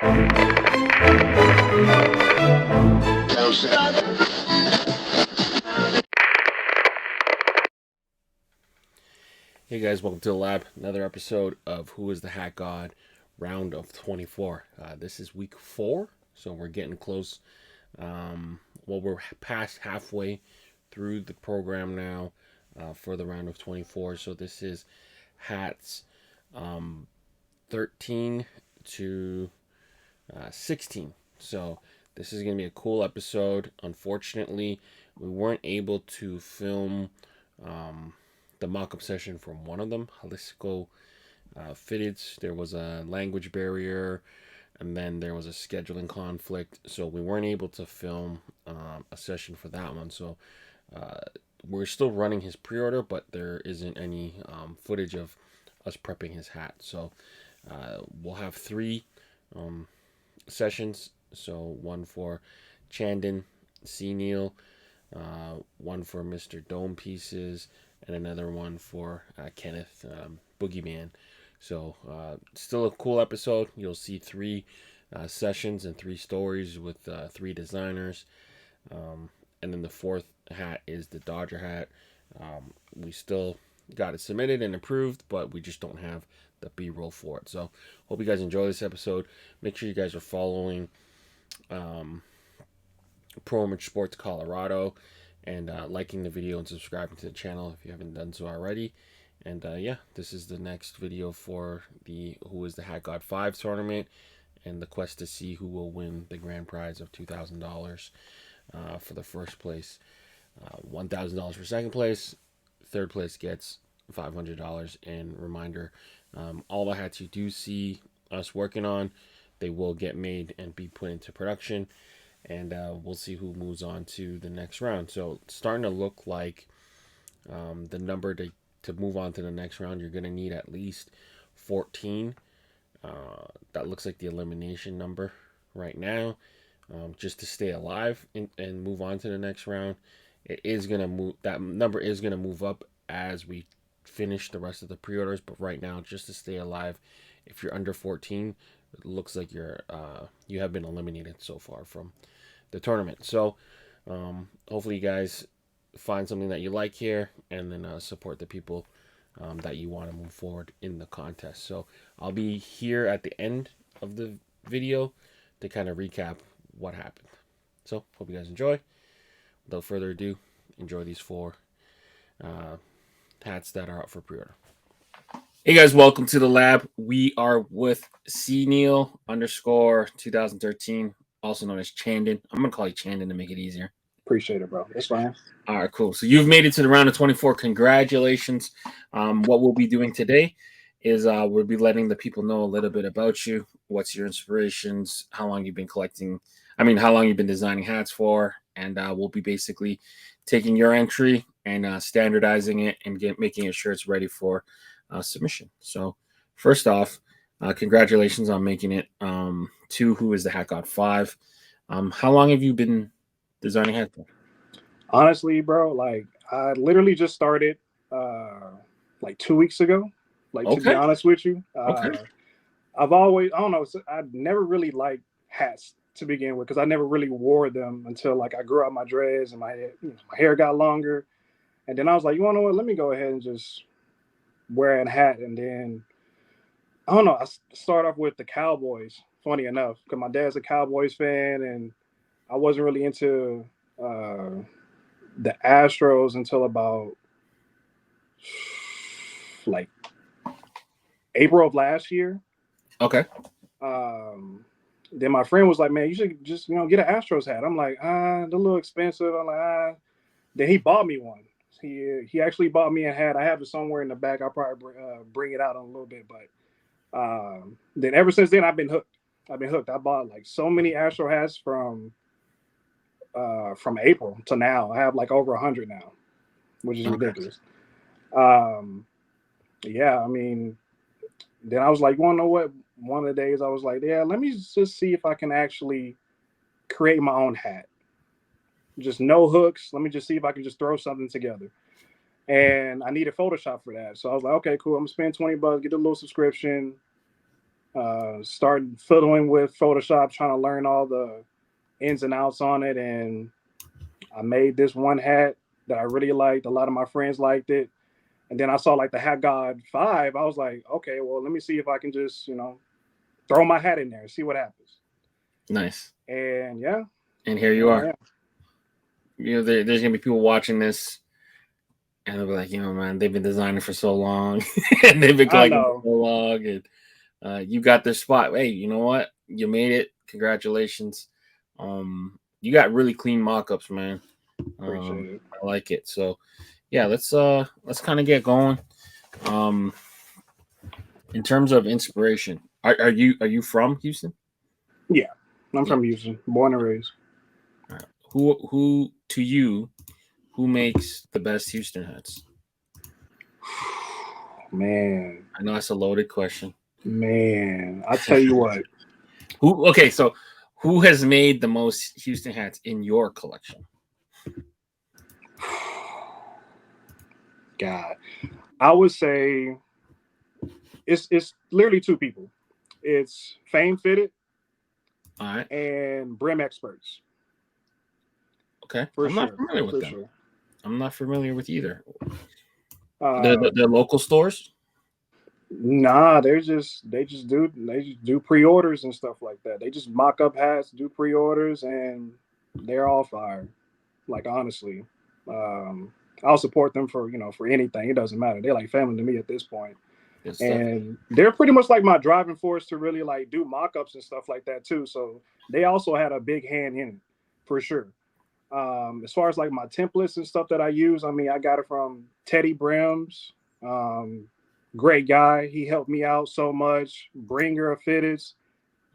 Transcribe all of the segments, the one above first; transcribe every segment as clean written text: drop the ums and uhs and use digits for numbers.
Hey guys, welcome to the lab. Another episode of Who is the Hat God, round of 24. This is week 4, so we're getting close. We're past halfway through the program now for the round of 24. So this is hats 13 to 16. So this is going to be a cool episode. Unfortunately, we weren't able to film the mock-up session from one of them, Jalisco Fitted. There was a language barrier, and then there was a scheduling conflict, so we weren't able to film a session for that one. So we're still running his pre-order, but there isn't any footage of us prepping his hat. So we'll have 3 sessions. So one for Chandon, C. Neil, one for Mr. Dome Pieces, and another one for Kenneth Boogeyman. So still a cool episode. You'll see 3 sessions and 3 stories with 3 designers. And then the 4th hat is the Dodger hat. We still got it submitted and approved, but we just don't have the B-roll for it. So hope you guys enjoy this episode. Make sure you guys are following Pro Image Sports Colorado and liking the video and subscribing to the channel if you haven't done so already. And this is the next video for the Who is the Hat God 5 tournament and the quest to see who will win the grand prize of $2,000 for the first place, $1,000 for second place. Third place gets $500. And reminder, all the hats you do see us working on, they will get made and be put into production. And we'll see who moves on to the next round. So it's starting to look like the number to move on to the next round, you're going to need at least 14. That looks like the elimination number right now, just to stay alive and move on to the next round. It is going to move. That number is going to move up as we finish the rest of the pre-orders. But right now, just to stay alive, if you're under 14, it looks like you have been eliminated so far from the tournament. So hopefully you guys find something that you like here, and then support the people that you want to move forward in the contest. So I'll be here at the end of the video to kind of recap what happened. So hope you guys enjoy. Without further ado, enjoy these 4 hats that are up for pre-order. Hey guys, welcome to the lab. We are with C. Neil _ 2013, also known as Chandon. I'm gonna call you Chandon to make it easier. Appreciate it, bro. That's fine. All right, cool. So you've made it to the round of 24. Congratulations. What we'll be doing today is we'll be letting the people know a little bit about you. What's your inspirations? How long you've been how long you've been designing hats for? And we'll be basically taking your entry and standardizing it and making sure it's ready for submission. So first off, congratulations on making it to Who is the Hat God 5. How long have you been designing hats for? Honestly, bro, like I literally just started like 2 weeks ago. To be honest with you, I've always, I don't know, I never really liked hats to begin with because I never really wore them until like I grew out my dreads and my hair got longer, and then I was like, you want to know what? Let me go ahead and just wear a hat, and then I don't know. I start off with the Cowboys. Funny enough, because my dad's a Cowboys fan, and I wasn't really into the Astros until about like April of last year. Okay. Then my friend was like, man, you should just, get an Astros hat. I'm like, they're a little expensive. I'm like, Then he bought me one. He actually bought me a hat. I have it somewhere in the back. I'll probably bring it out in a little bit. But then ever since then, I've been hooked. I bought like so many Astro hats from April to now. I have like over 100 now, which is ridiculous. Yeah, I mean, then I was like, you want to know what? One of the days I was like, yeah, let me just see if I can actually create my own hat. Just no hooks. Let me just see if I can just throw something together. And I needed Photoshop for that. So I was like, okay, cool. I'm going to spend $20, get a little subscription. Started fiddling with Photoshop, trying to learn all the ins and outs on it, and I made this one hat that I really liked. A lot of my friends liked it, and then I saw like the Hat God 5. I was like, okay, well, let me see if I can just throw my hat in there and see what happens. Nice. And yeah, and here you are. There's gonna be people watching this, and they'll be like, man, they've been designing for so long, and they've been collecting for so long, and you got this spot. Hey, you know what? You made it. Congratulations. You got really clean mock-ups, man. Appreciate it. I like it. So, yeah, let's kind of get going. In terms of inspiration, are you from Houston? Yeah, I'm from Houston, born and raised. Right. Who to you? Who makes the best Houston hats? Man, I know that's a loaded question. Man, I tell you what. Who has made the most Houston hats in your collection? God, I would say it's literally two people. It's Fame Fitted, all right, and Brim Experts. Okay, I'm not familiar with them. Sure. I'm not familiar with either. The local stores? Nah, they just do pre-orders and stuff like that. They just mock up hats, do pre-orders, and they're all fire. Like honestly, I'll support them for for anything. It doesn't matter. They're like family to me at this point. And they're pretty much like my driving force to really like do mock-ups and stuff like that too. So they also had a big hand in it for sure. As far as like my templates and stuff that I use, I mean, I got it from Teddy Brims. Great guy. He helped me out so much. Bringer of Fitteds,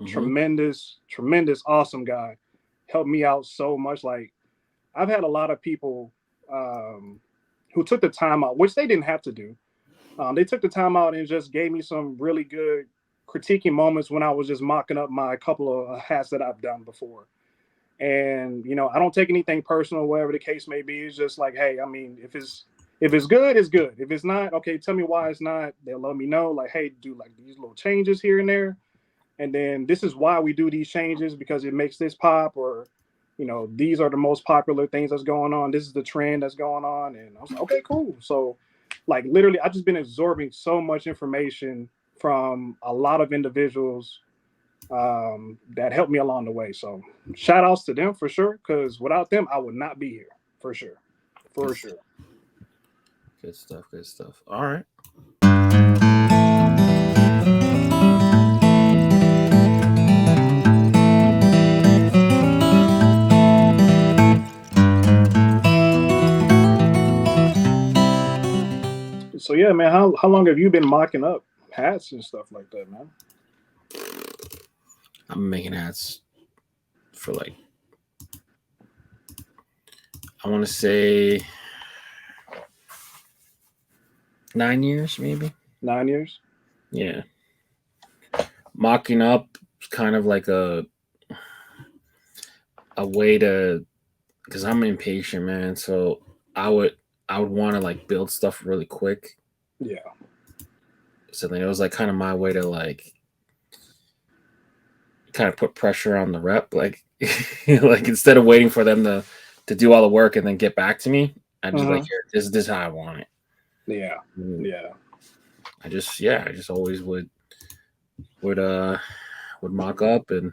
tremendous, awesome guy. Helped me out so much. Like I've had a lot of people who took the time out, which they didn't have to do. They took the time out and just gave me some really good critiquing moments when I was just mocking up my couple of hats that I've done before. And I don't take anything personal, whatever the case may be. It's just like, hey, I mean, if it's good, it's good. If it's not, okay, tell me why it's not. They'll let me know, like, hey, do like these little changes here and there, and then this is why we do these changes because it makes this pop, or these are the most popular things that's going on. This is the trend that's going on, and I was like, okay, cool. So, like, literally, I've just been absorbing so much information from a lot of individuals that helped me along the way. So shout outs to them for sure, because without them, I would not be here for sure. For sure. Good stuff. Good stuff. All right. So yeah, man, how long have you been mocking up hats and stuff like that, man? I'm making hats for like, I want to say 9 years, maybe. 9 years? Yeah. Mocking up is kind of like a way to, because I'm impatient, man. So I would want to like build stuff really quick. Yeah. So then it was like kind of my way to like kind of put pressure on the rep, like like instead of waiting for them to do all the work and then get back to me, I just like, here, this is how I want it. Yeah. Yeah. I just always would mock up and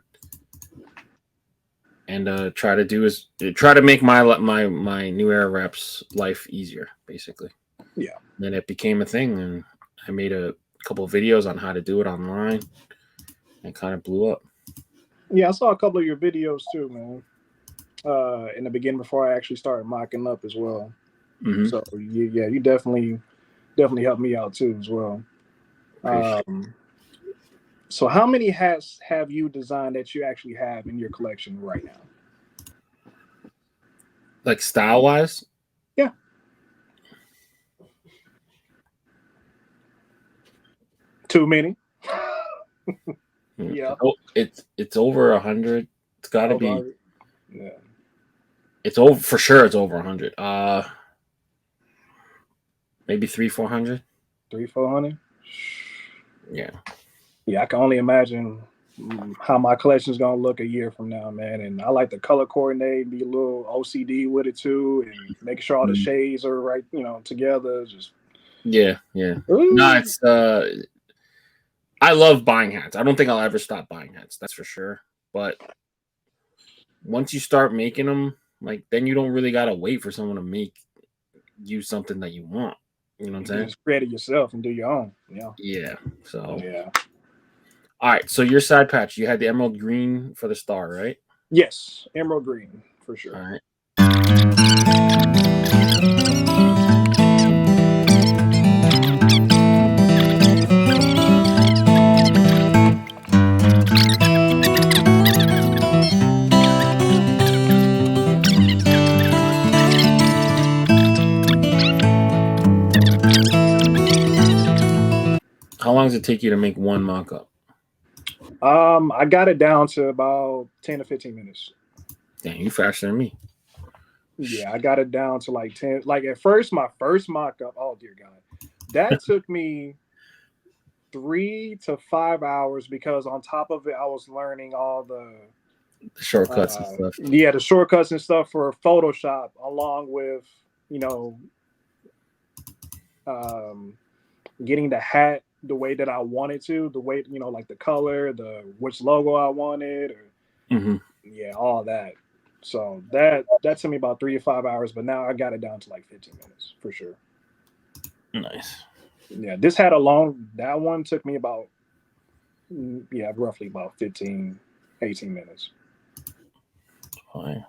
try to make my new era reps life easier, basically. Yeah. And then it became a thing, and I made a couple of videos on how to do it online, and kind of blew up. Yeah, I saw a couple of your videos too, man. In the beginning before I actually started mocking up as well. So you definitely helped me out too as well. So how many hats have you designed that you actually have in your collection right now? Like style wise? Yeah. Too many? Yeah. Oh, it's over 100. It's got to be. Yeah. It's over for sure. It's over 100. Maybe 300-400. 300-400. Yeah. yeah, I can only imagine how my collection is gonna look a year from now, man. And I like to color coordinate, be a little OCD with it too, and making sure all the shades are right, together. Just Yeah, yeah. No, ooh. it's I love buying hats. I don't think I'll ever stop buying hats. That's for sure. But once you start making them, like then you don't really gotta wait for someone to make you something that you want. You know what I'm You can saying? just create it yourself and do your own. Yeah, Yeah. So, yeah. all right. So your side patch, you had the emerald green for the star, right? Yes, emerald green for All sure. right. How long does it take you to make one mock-up? I got it down to about 10 to 15 minutes. Damn, you faster than me. Yeah, I got it down to like 10. Like at first, my first mock up, oh dear God, that took me 3 to 5 hours because on top of it, I was learning all The shortcuts and stuff. the shortcuts and stuff for Photoshop, along with you know um, getting the hat the way that I wanted to, the way like the color, the which logo I wanted, or Mm-hmm. yeah, all that. So that took me about 3 to 5 hours, but now I got it down to like 15 minutes for sure. Nice. Yeah, this had a long. That one took me about yeah, roughly about 15, 18 minutes. Fine.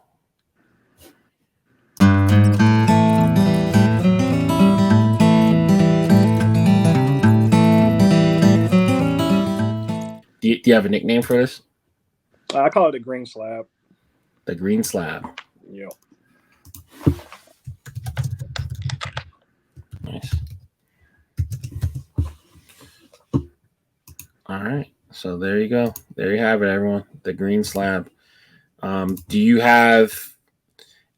Do you have a nickname for this? I call it a green slab. The green slab. Yeah. Nice. All right. So there you go. There you have it, everyone. The green slab. Do you have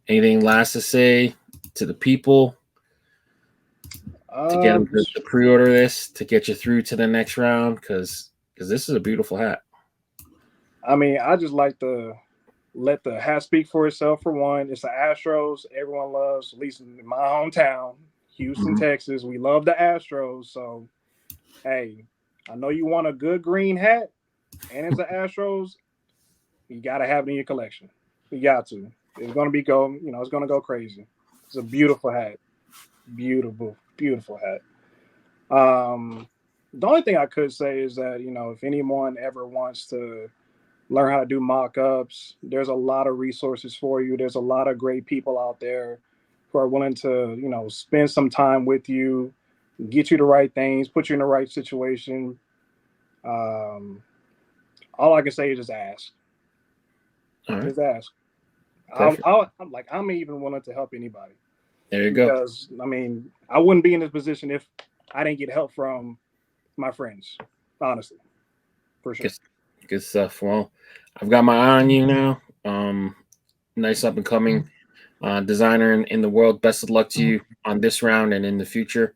anything last to say to the people to get them to pre-order this to get you through to the next round? Because this is a beautiful hat. I mean, I just like to let the hat speak for itself. For one, it's the Astros. Everyone loves, at least in my hometown, Houston, Texas. We love the Astros. So, hey, I know you want a good green hat, and it's the Astros. You got to have it in your collection. You got to. It's gonna be it's gonna go crazy. It's a beautiful hat. Beautiful, beautiful hat. The only thing I could say is that if anyone ever wants to learn how to do mock-ups, there's a lot of resources for you. There's a lot of great people out there who are willing to spend some time with you, get you the right things, put you in the right situation. Um, all I can say is just ask. All right. Just ask. Perfect. I'm even willing to help anybody There you go. because I mean I wouldn't be in this position if I didn't get help from my friends. Honestly, for sure. Good stuff. Well, I've got my eye on you now. Nice up and coming designer in the world. Best of luck to you on this round and in the future.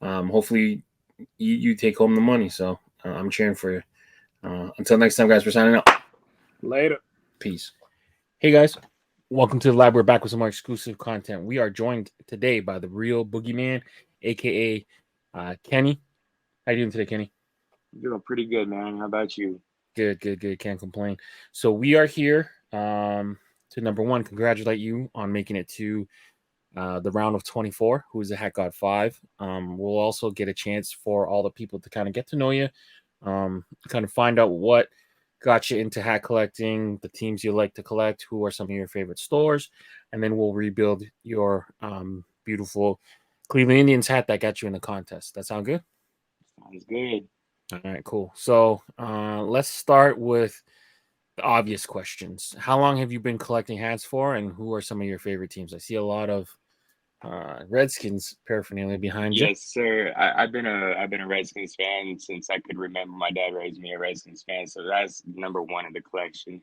Hopefully, you take home the money. So I'm cheering for you. Until next time, guys, we're signing out. Later. Peace. Hey, guys. Welcome to the lab. We're back with some more exclusive content. We are joined today by the real boogeyman, a.k.a. Kenny. How you doing today, Kenny? Doing pretty good, man. How about you? Good. Can't complain. So we are here to, number one, congratulate you on making it to the round of 24, who is a Hat God 5. We'll also get a chance for all the people to kind of get to know you, kind of find out what got you into hat collecting, the teams you like to collect, who are some of your favorite stores, and then we'll rebuild your beautiful Cleveland Indians hat that got you in the contest. That sound good? Sounds good. All right, cool. So let's start with the obvious questions. How long have you been collecting hats for, and who are some of your favorite teams? I see a lot of Redskins paraphernalia behind you. Yes, sir. I've been a Redskins fan since I could remember. My dad raised me a Redskins fan, so that's number one in the collection.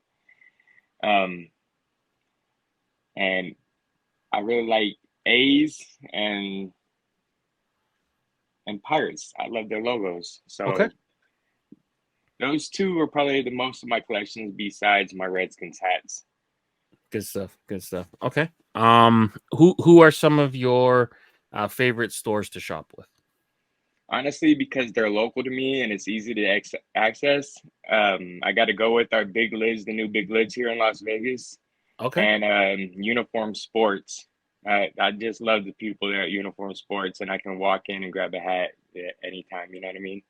Um, and I really like A's and Pirates. I love their logos. So Okay. Those two are probably the most of my collections besides my Redskins hats. Good stuff. Good stuff. Okay. Who are some of your favorite stores to shop with? Honestly, because they're local to me and it's easy to access, I got to go with our Big Lids, the new Big Lids here in Las Vegas, Okay. and Uniform Sports. I just love the people there at Uniform Sports, and I can walk in and grab a hat at any time. You know what I mean?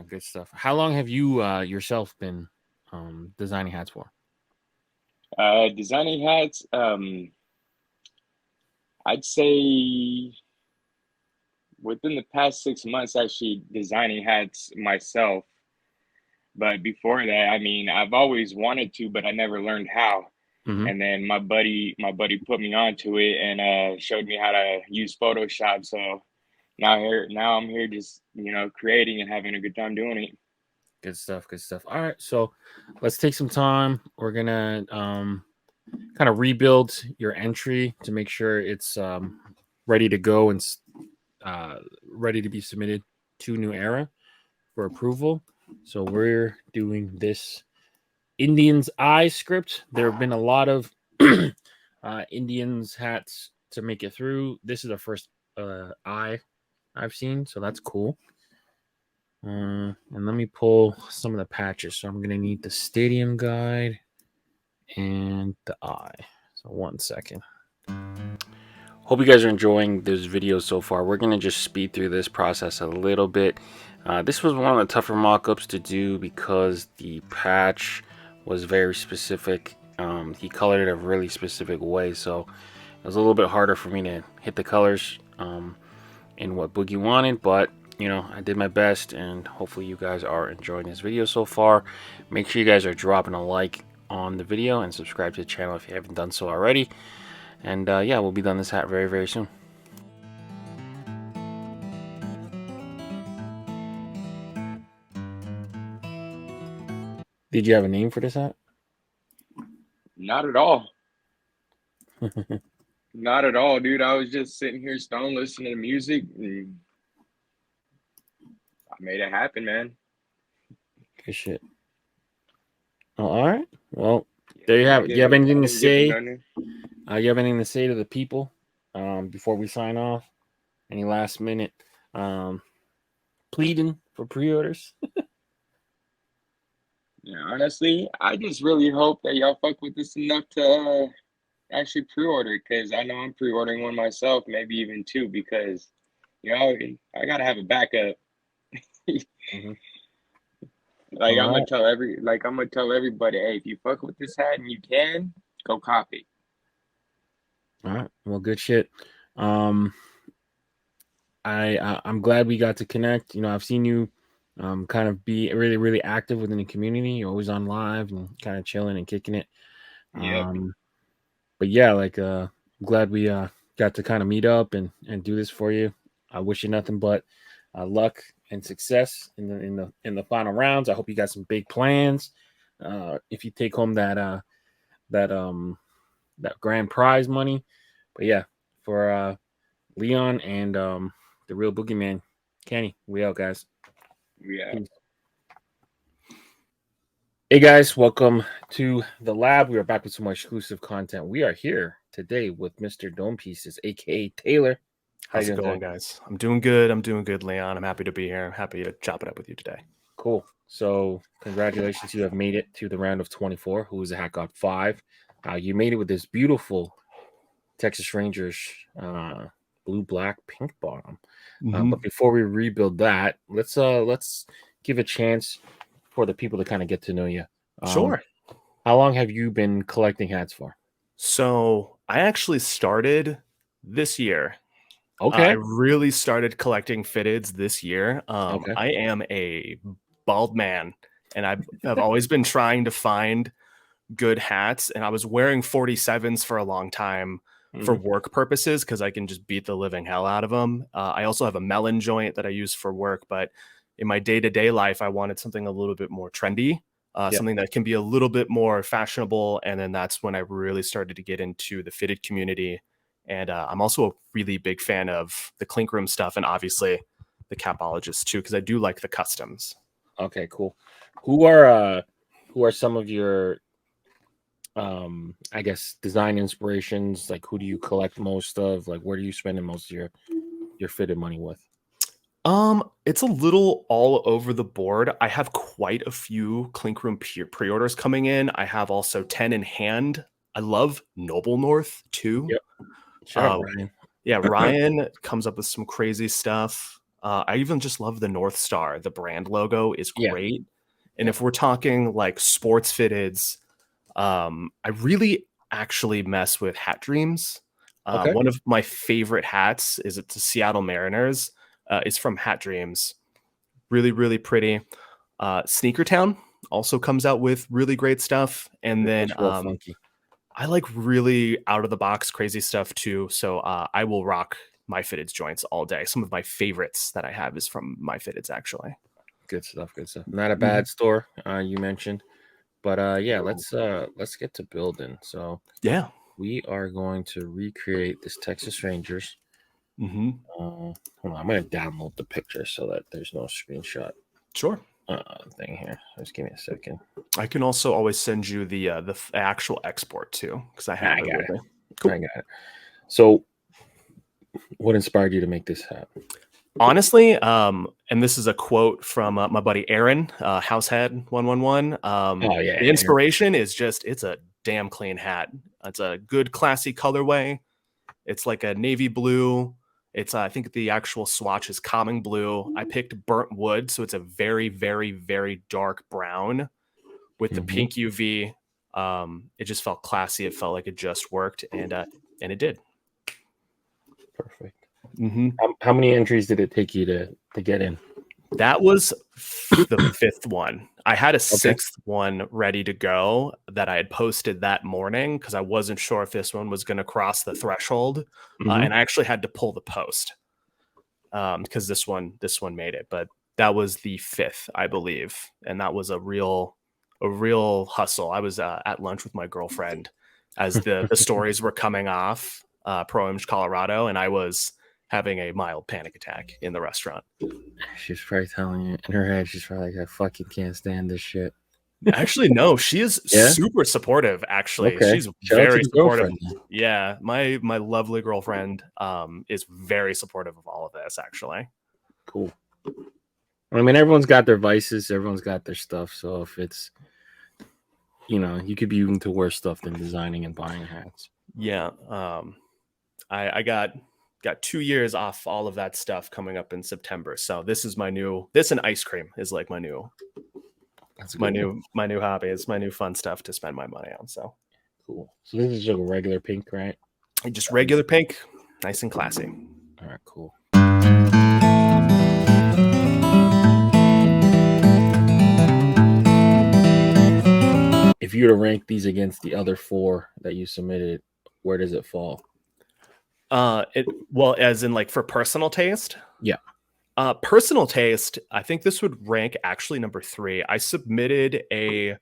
Good stuff. How long have you yourself been designing hats for? Designing hats, I'd say within the past 6 months, actually designing hats myself. But before that, I mean, I've always wanted to, but I never learned how. Mm-hmm. And then my buddy put me onto it and showed me how to use Photoshop. So now I'm here just creating and having a good time doing it. Good stuff. Good stuff. All right. So let's take some time. We're gonna kind of rebuild your entry to make sure it's ready to go and ready to be submitted to New Era for approval. So we're doing this Indians Eye script. There have been a lot of Indians hats to make it through. This is the first eye I've seen, so that's cool. And let me pull some of the patches. So I'm going to need the stadium guide and the eye. So 1 second. Hope you guys are enjoying this video so far. We're going to just speed through this process a little bit. This was one of the tougher mock-ups to do because the patch was very specific. He colored it a really specific way, so it was a little bit harder for me to hit the colors in what Boogie wanted, but I did my best, and hopefully you guys are enjoying this video so far. Make sure you guys are dropping a like on the video and subscribe to the channel if you haven't done so already. And yeah, we'll be done this hat very, very soon. Did you have a name for this hat? Not at all. Not at all, dude. I was just sitting here stone listening to music and I made it happen, man. Good shit. Oh, all right. Well, there you have it. Do you have I anything to didn't get it say? done. You have anything to say to the people before we sign off? Any last minute pleading for pre-orders? Yeah, honestly, I just really hope that y'all fuck with this enough to actually pre-order because I know I'm pre-ordering one myself, maybe even two, because I gotta have a backup. Mm-hmm. Like All right. I'm gonna tell everybody, hey, if you fuck with this hat and you can, go copy. All right. Well, good shit. I'm glad we got to connect. I've seen you kind of be really, really active within the community. You're always on live and kind of chilling and kicking it. Yep. But yeah, like I'm glad we got to kind of meet up and do this for you. I wish you nothing but luck and success in the final rounds. I hope you got some big plans. If you take home that grand prize money. But yeah, for Leon and the real boogeyman, Kenny, we out, guys. Yeah. Peace. Hey guys, welcome to the lab. We are back with some more exclusive content. We are here today with Mr. Dome Pieces, aka Taylor. How's it going, guys? I'm doing good. Leon. I'm happy to be here. I'm happy to chop it up with you today. Cool. So, congratulations, you have made it to the round of 24. Who is a Hat God 5? You made it with this beautiful Texas Rangers blue, black, pink bottom. But before we rebuild that, let's give a chance for the people to kind of get to know you. Sure. How long have you been collecting hats for? So I actually started this year. Okay. I really started collecting fitteds this year. Okay. I am a bald man, and I've always been trying to find good hats. And I was wearing 47s for a long time for work purposes because I can just beat the living hell out of them. I also have a melon joint that I use for work, but in my day-to-day life, I wanted something a little bit more trendy, something that can be a little bit more fashionable. And then that's when I really started to get into the fitted community. And I'm also a really big fan of the clink room stuff and obviously the capologists too, because I do like the customs. Okay, cool. Who are some of your I guess design inspirations? Like, who do you collect most of? Like, where do you spending most of your fitted money with? It's a little all over the board. I have quite a few Clink Room pre-orders coming in. I have also 10 in hand. I love Noble North too. Yep. Shout out Ryan. Yeah, Ryan comes up with some crazy stuff. I even just love the North Star. The brand logo is great. And if we're talking like sports fitteds, I really actually mess with Hat Dreams. One of my favorite hats is the Seattle Mariners. Is from Hat Dreams. Really, really pretty. Sneaker Town also comes out with really great stuff. And then I like really out of the box crazy stuff too. So I will rock My Fitteds joints all day. Some of my favorites that I have is from My Fitteds, actually. Good stuff. Good stuff. Not a bad store you mentioned, but yeah, let's get to building. So yeah, we are going to recreate this Texas Rangers. Mm-hmm. Hold on, I'm gonna download the picture so that there's no screenshot. Sure. Thing here. Just give me a second. I can also always send you the actual export too, because I have it. Cool. I got it. So, what inspired you to make this hat? Honestly, and this is a quote from my buddy Aaron, Househead 111. The inspiration is just it's a damn clean hat. It's a good classy colorway. It's like a navy blue. It's I think the actual swatch is common blue. I picked burnt wood, so it's a very, very, very dark brown with the pink UV. It just felt classy. It felt like it just worked, and it did. Perfect. How many entries did it take you to get in? That was the fifth one. I had a sixth one ready to go that I had posted that morning because I wasn't sure if this one was going to cross the threshold, and I actually had to pull the post because this one made it. But that was the fifth, I believe, and that was a real hustle. I was at lunch with my girlfriend as the stories were coming off Pro Image Colorado, and I was having a mild panic attack in the restaurant. She's probably telling you in her head, she's probably like, I fucking can't stand this shit. Actually, no, she is super supportive. Actually, she's very supportive. Yeah, my lovely girlfriend is very supportive of all of this. Actually, cool. I mean, everyone's got their vices, everyone's got their stuff. So if it's, you could be into worse stuff than designing and buying hats. Yeah, I got 2 years off all of that stuff coming up in September. So this is this and ice cream is like my new hobby. It's my new fun stuff to spend my money on. So cool. So this is just a regular pink, right? Just regular pink, nice and classy. All right, cool. If you were to rank these against the other 4 that you submitted, where does it fall? As in like for personal taste? Yeah. Personal taste, I think this would rank actually number 3. I submitted a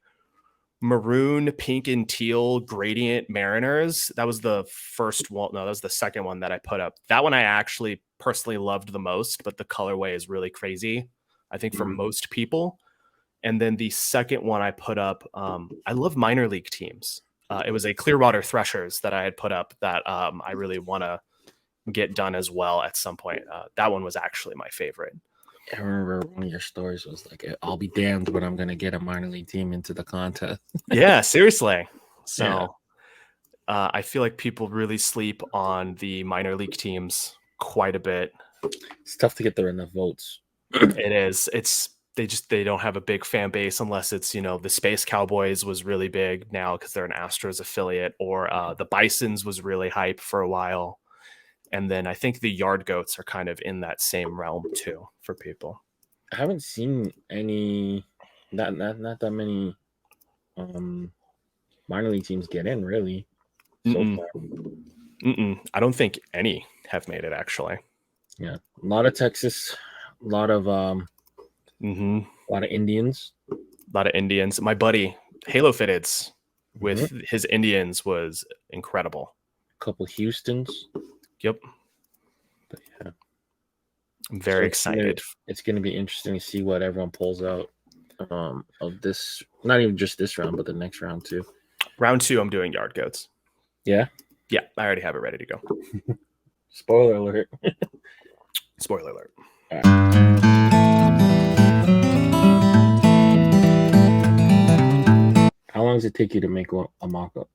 maroon, pink, and teal gradient Mariners. That was the first one. No, that was the second one that I put up. That one I actually personally loved the most, but the colorway is really crazy, I think, for most people. And then the second one I put up, I love minor league teams. It was a Clearwater Threshers that I had put up that I really want to get done as well at some point. That one was actually my favorite. I remember one of your stories was like, I'll be damned when I'm going to get a minor league team into the contest. Yeah, seriously. So I feel like people really sleep on the minor league teams quite a bit. It's tough to get there enough votes. It is. They don't have a big fan base unless it's, the Space Cowboys was really big now because they're an Astros affiliate, or the Bisons was really hype for a while. And then I think the Yard Goats are kind of in that same realm too for people. I haven't seen any, not that many minor league teams get in really. So far. I don't think any have made it actually. Yeah, a lot of Texas, a lot of Indians. A lot of Indians. My buddy Halo Fitteds with his Indians was incredible. A couple Houstons. Yep. But yeah, I'm very excited. It's going to be interesting to see what everyone pulls out. of this, not even just this round, but the next round too. Round 2, I'm doing yard goats. Yeah? Yeah, I already have it ready to go. Spoiler alert. Spoiler alert. All right. How long does it take you to make a mock-up?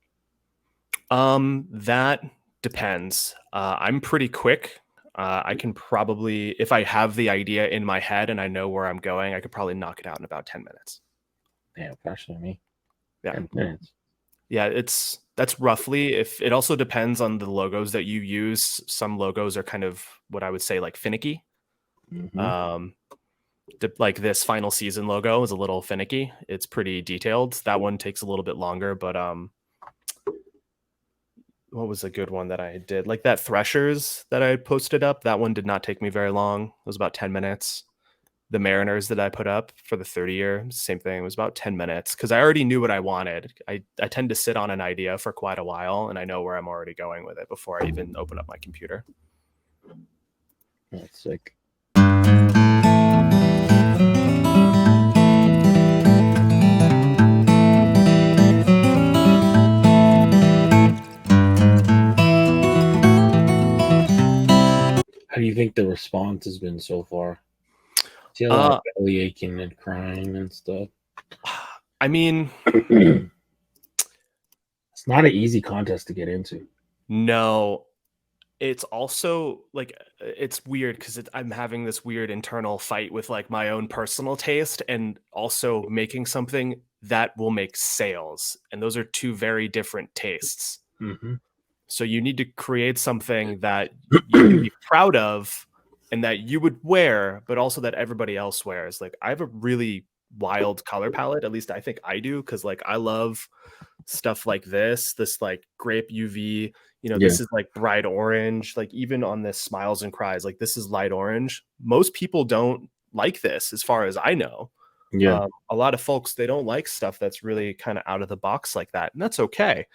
That depends. I'm pretty quick. I can probably, if I have the idea in my head and I know where I'm going, I could probably knock it out in about 10 minutes. Damn, faster than me. Yeah. 10 minutes. Yeah, that's roughly. If it also depends on the logos that you use. Some logos are kind of what I would say like finicky. Mm-hmm. Like this final season logo is a little finicky. It's pretty detailed. That one takes a little bit longer, but what was a good one that I did? Like that Threshers that I posted up, that one did not take me very long. It was about 10 minutes. The Mariners that I put up for the 30-year, same thing. It was about 10 minutes because I already knew what I wanted. I tend to sit on an idea for quite a while, and I know where I'm already going with it before I even open up my computer. That's sick. How do you think the response has been so far? See a lot of belly aching and crying and stuff. I mean, it's not an easy contest to get into. No, it's also like it's weird because I'm having this weird internal fight with like my own personal taste and also making something that will make sales, and those are two very different tastes. Mm-hmm. So you need to create something that you can be proud of and that you would wear, but also that everybody else wears. Like I have a really wild color palette, at least I think I do, because like I love stuff like this like grape UV, this is like bright orange, like even on this Smiles and Cries, like this is light orange. Most people don't like this as far as I know. A lot of folks, they don't like stuff that's really kind of out of the box like that, and that's okay.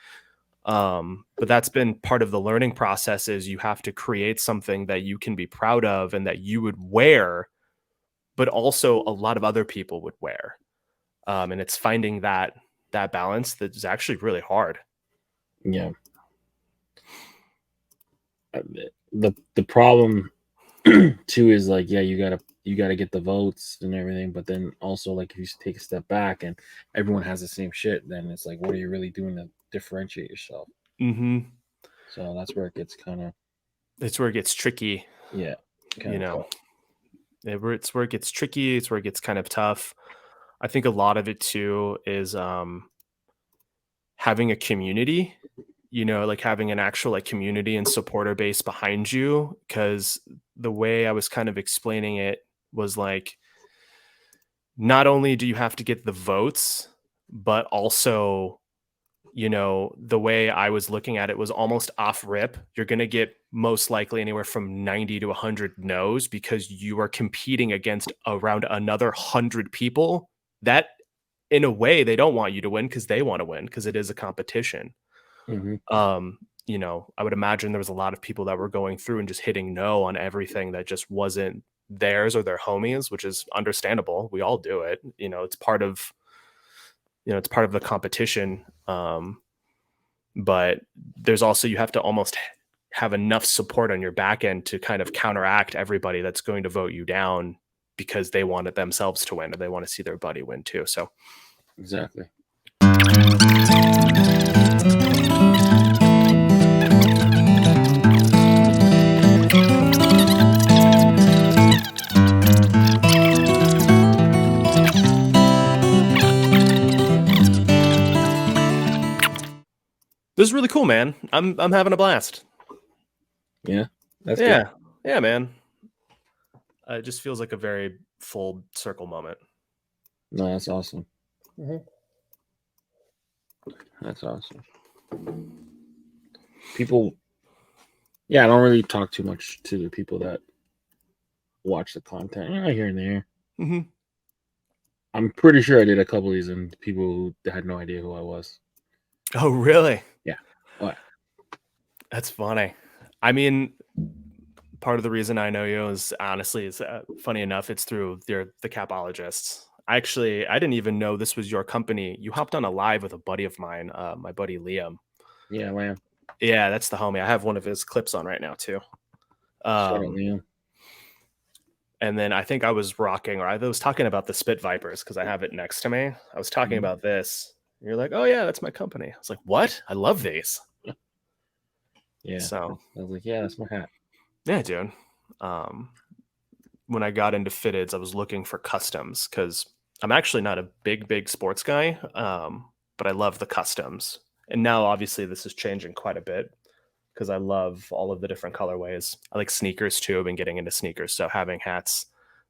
But that's been part of the learning process, is you have to create something that you can be proud of and that you would wear, but also a lot of other people would wear. And it's finding that balance that is actually really hard. Yeah. The problem too is like, yeah, you gotta get the votes and everything, but then also like if you take a step back and everyone has the same shit, then it's like, what are you really doing to differentiate yourself? Mm-hmm. So that's where it gets it's where it gets tricky. Yeah. It's where it gets tricky. It's where it gets kind of tough. I think a lot of it too is having a community, like having an actual like community and supporter base behind you. Because the way I was kind of explaining it was like, not only do you have to get the votes, but also, the way I was looking at it was almost off rip. You're going to get most likely anywhere from 90 to 100 no's because you are competing against around another 100 people that, in a way, they don't want you to win because they want to win because it is a competition. Mm-hmm. I would imagine there was a lot of people that were going through and just hitting no on everything that just wasn't theirs or their homies, which is understandable. We all do it. It's part of the competition. But there's also, you have to almost have enough support on your back end to kind of counteract everybody that's going to vote you down because they want it themselves to win or they want to see their buddy win too. So exactly. This is really cool, man. I'm having a blast. Yeah. That's good. Good. Yeah, man. It just feels like a very full circle moment. No, that's awesome. Mm-hmm. That's awesome. People, I don't really talk too much to the people that watch the content here and there. Mm-hmm. I'm pretty sure I did a couple of these and people who had no idea who I was. Oh, really? Yeah. What? That's funny. I mean, part of the reason I know you is honestly, funny enough, it's through the Capologists. I didn't even know this was your company. You hopped on a live with a buddy of mine, my buddy Liam. Yeah, Liam. Yeah, that's the homie. I have one of his clips on right now too. Shout out, Liam. And then I think I was rocking, or I was talking about the Spit Vipers because I have it next to me. I was talking about this. And you're like, oh yeah, that's my company. I was like, what? I love these. Yeah. So I was like, yeah, that's my hat. Yeah, dude. When I got into fitteds, I was looking for customs because I'm actually not a big sports guy, but I love the customs. And now, obviously, this is changing quite a bit because I love all of the different colorways. I like sneakers too. I've been getting into sneakers, so having hats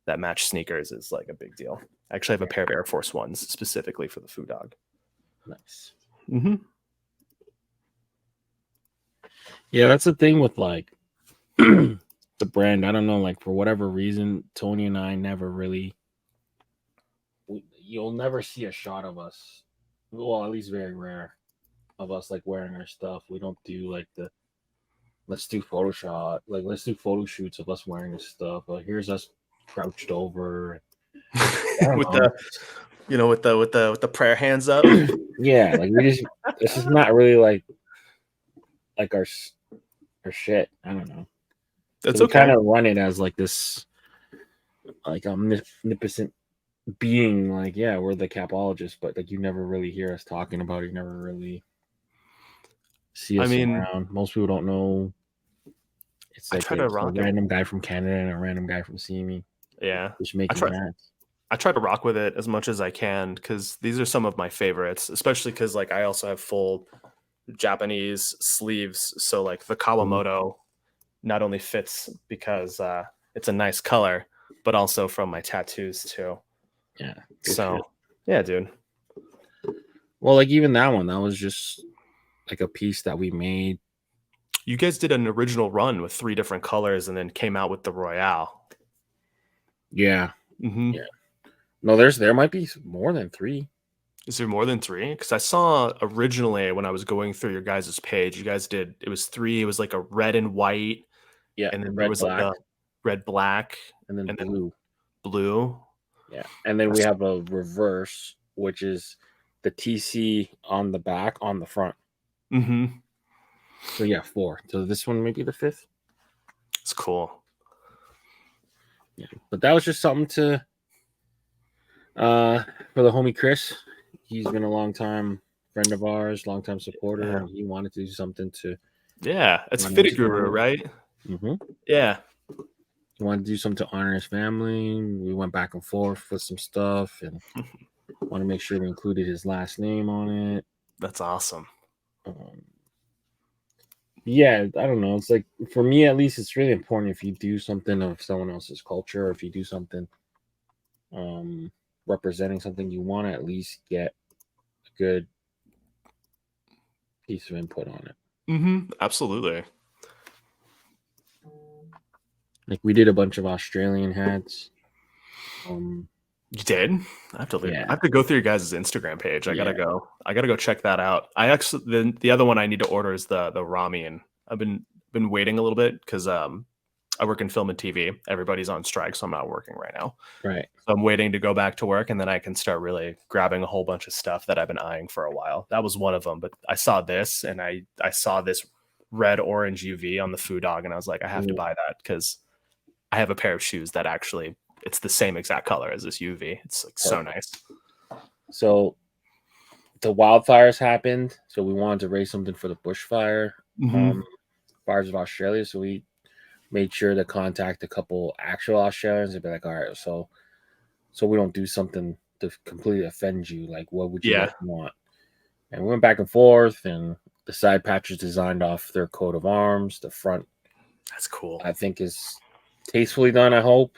that match sneakers is like a big deal. I actually have a pair of Air Force Ones specifically for the Foo Dog. Nice. Mm-hmm. Yeah, that's the thing with like the brand. I don't know, like for whatever reason, Tony and I never really. You'll never see a shot of us. Well, at least very rare of us like wearing our stuff. We don't do like the let's do Photoshop, like let's do photo shoots of us wearing this stuff. Here's us crouched over with the, with the prayer hands up. Yeah, like this is not really like our shit. I don't know. That's so okay. Kind of run it as like this, like omnipotent being. Like, yeah, we're the capologists, but like you never really hear us talking about it. You never really see us around. Most people don't know. It's like a random guy from Canada and a random guy from Simi. Yeah, just making hats. I try to rock with it as much as I can because these are some of my favorites, especially because like I also have full Japanese sleeves. So like the Kawamoto not only fits because it's a nice color, but also from my tattoos too. Yeah. So yeah, dude. Well, like even that one, that was just like a piece that we made. You guys did an original run with 3 different colors and then came out with the Royale. Yeah. Mm-hmm. Yeah. No, there might be more than 3. Is there more than 3? Because I saw originally when I was going through your guys' page, you guys did, it was 3. It was like a red and white. Yeah. And then red, there was black, like a red, black. And then blue. Blue. Yeah. And then we have a reverse, which is the TC on the back, on the front. Mm-hmm. So yeah, 4. So this one may be the 5th. It's cool. Yeah. But that was just something to for the homie Chris. He's been a long time friend of ours, long time supporter, and he wanted to do something to. Yeah, it's Fitted Guru, right? Mm-hmm. Yeah. He wanted to do something to honor his family. We went back and forth with some stuff, and want to make sure we included his last name on it. That's awesome. Yeah, I don't know. It's like, for me at least, it's really important if you do something of someone else's culture, or if you do something representing something, you want to at least get a good piece of input on it. Mm-hmm. Absolutely. Like we did a bunch of Australian hats. You did? I have to go through your guys' Instagram page. I gotta go check that out. I actually the other one I need to order is the ramen. I've been waiting a little bit because I work in film and TV. Everybody's on strike, so I'm not working right now. Right. So I'm waiting to go back to work, and then I can start really grabbing a whole bunch of stuff that I've been eyeing for a while. That was one of them, but I saw this, and I saw this red orange UV on the Foo Dog, and I was like, I have to buy that because I have a pair of shoes that actually it's the same exact color as this UV. It's like so nice. So the wildfires happened, so we wanted to raise something for the bushfire fires of Australia. So we made sure to contact a couple actual Australians and be like, all right, so we don't do something to completely offend you. Like, what would you guys want? And we went back and forth, and the side patches designed off their coat of arms. The front, that's cool. I think is tastefully done. I hope.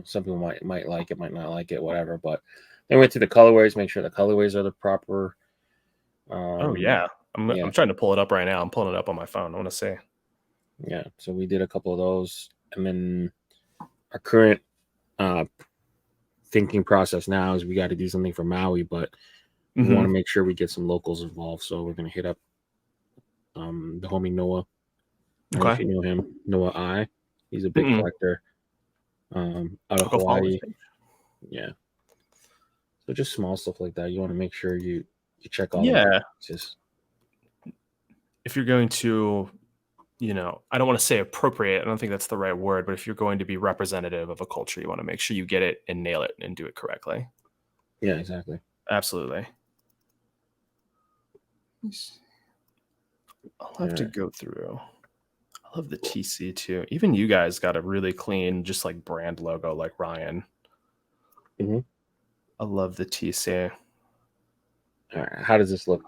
Some people might like it, might not like it, whatever. But they went through the colorways, make sure the colorways are the proper. I'm trying to pull it up right now. I'm pulling it up on my phone. I want to see. Yeah, so we did a couple of those, and then our current thinking process now is we got to do something for Maui, but we want to make sure we get some locals involved. So we're gonna hit up the homie Noah. I don't know if you know him, Noah I. He's a big collector out of Hawaii. Yeah. So just small stuff like that. You want to make sure you check all Yeah. the boxes. If you're going to, I don't want to say appropriate. I don't think that's the right word, but if you're going to be representative of a culture, you want to make sure you get it and nail it and do it correctly. Yeah, exactly. Absolutely. I'll have to go through. I love the TC too. Even you guys got a really clean, just like brand logo, like Ryan. Mm-hmm. I love the TC. All right, how does this look?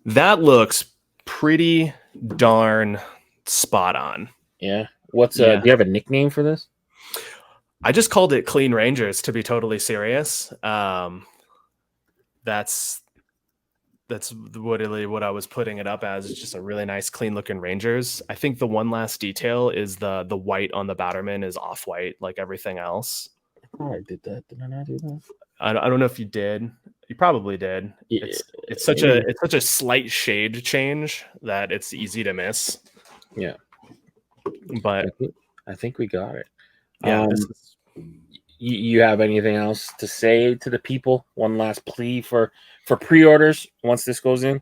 That looks pretty darn spot on. Yeah. What's do you have a nickname for this? I just called it Clean Rangers, to be totally serious. That's what I was putting it up as. It's just a really nice, clean looking Rangers. I think the one last detail is the white on the Batterman is off white, like everything else. Oh, I did that. Did I not do that? I don't know if you did. You probably did. Yeah, it's such a slight shade change that it's easy to miss. Yeah, but I think we got it. Yeah. You have anything else to say to the people? One last plea for pre-orders once this goes in?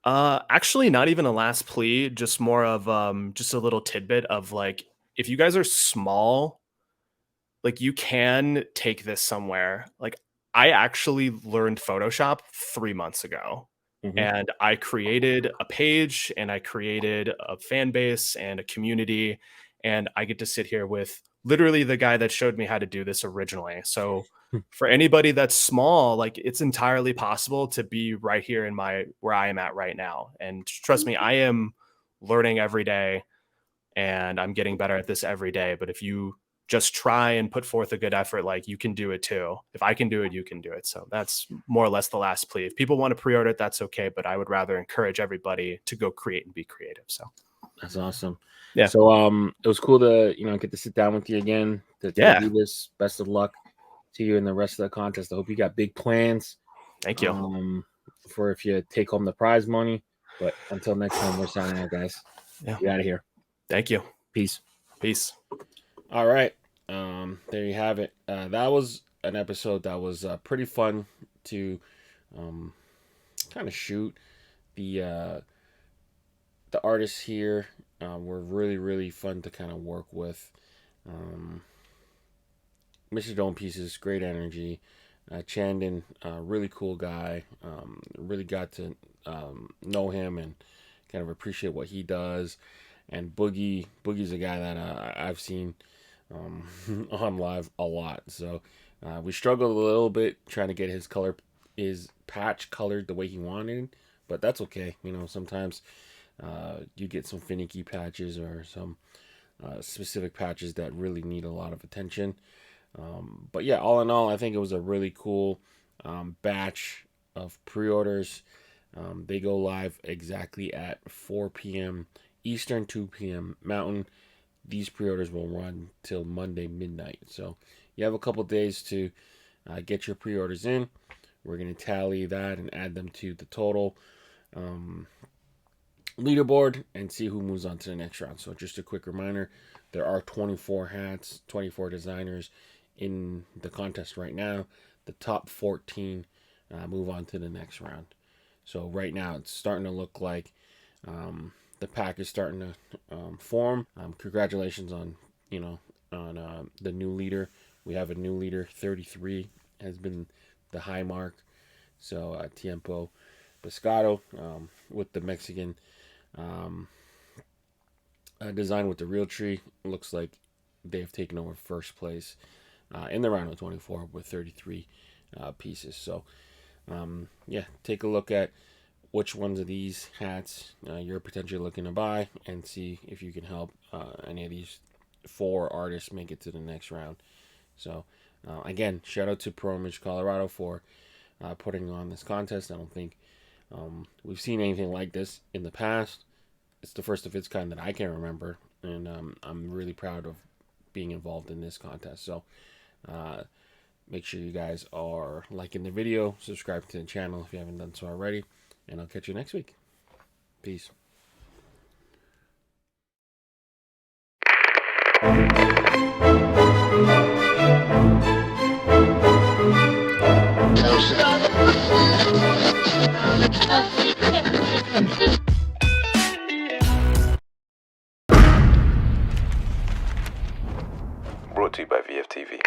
Actually, not even a last plea. Just more of just a little tidbit of like, if you guys are small, like you can take this somewhere. Like I actually learned Photoshop 3 months ago. Mm-hmm. And I created a page and I created a fan base and a community. And I get to sit here with literally the guy that showed me how to do this originally. So for anybody that's small, like it's entirely possible to be right here in where I am at right now. And trust me, I am learning every day and I'm getting better at this every day. But if you just try and put forth a good effort, like you can do it too. If I can do it, you can do it. So that's more or less the last plea. If people want to pre-order it, that's okay. But I would rather encourage everybody to go create and be creative. So that's awesome. Yeah. So it was cool to get to sit down with you again to do this. Best of luck to you in the rest of the contest. I hope you got big plans. Thank you. For if you take home the prize money. But until next time, we're signing out, guys. Yeah. Get out of here. Thank you. Peace. All right. There you have it. That was an episode that was pretty fun to kind of shoot. The artists here were really, really fun to kind of work with. Mr. Dome Pieces, great energy. Chandon, really cool guy. Really got to know him and kind of appreciate what he does. And Boogie's a guy that I've seen on live a lot. So we struggled a little bit trying to get his patch colored the way he wanted, but that's okay. Sometimes you get some finicky patches or some specific patches that really need a lot of attention. But yeah, all in all, I think it was a really cool batch of pre-orders. They go live exactly at 4 p.m. Eastern, 2 p.m. Mountain. These pre-orders will run till Monday midnight. So you have a couple days to get your pre-orders in. We're going to tally that and add them to the total leaderboard and see who moves on to the next round. So just a quick reminder, there are 24 hats, 24 designers in the contest right now. The top 14 move on to the next round. So right now it's starting to look like the pack is starting to form. Congratulations on the new leader. We have a new leader. 33 has been the high mark. So Tiempo Pescado with the Mexican design with the real tree. Looks like they've taken over first place in the round of 24 with 33 pieces. So take a look at which ones of these hats you're potentially looking to buy and see if you can help any of these 4 artists make it to the next round. So again, shout out to Pro Image Colorado for putting on this contest. I don't think we've seen anything like this in the past. It's the first of its kind that I can remember, and I'm really proud of being involved in this contest. So make sure you guys are liking the video, subscribe to the channel if you haven't done so already, and I'll catch you next week. Peace. Brought to you by VFTV.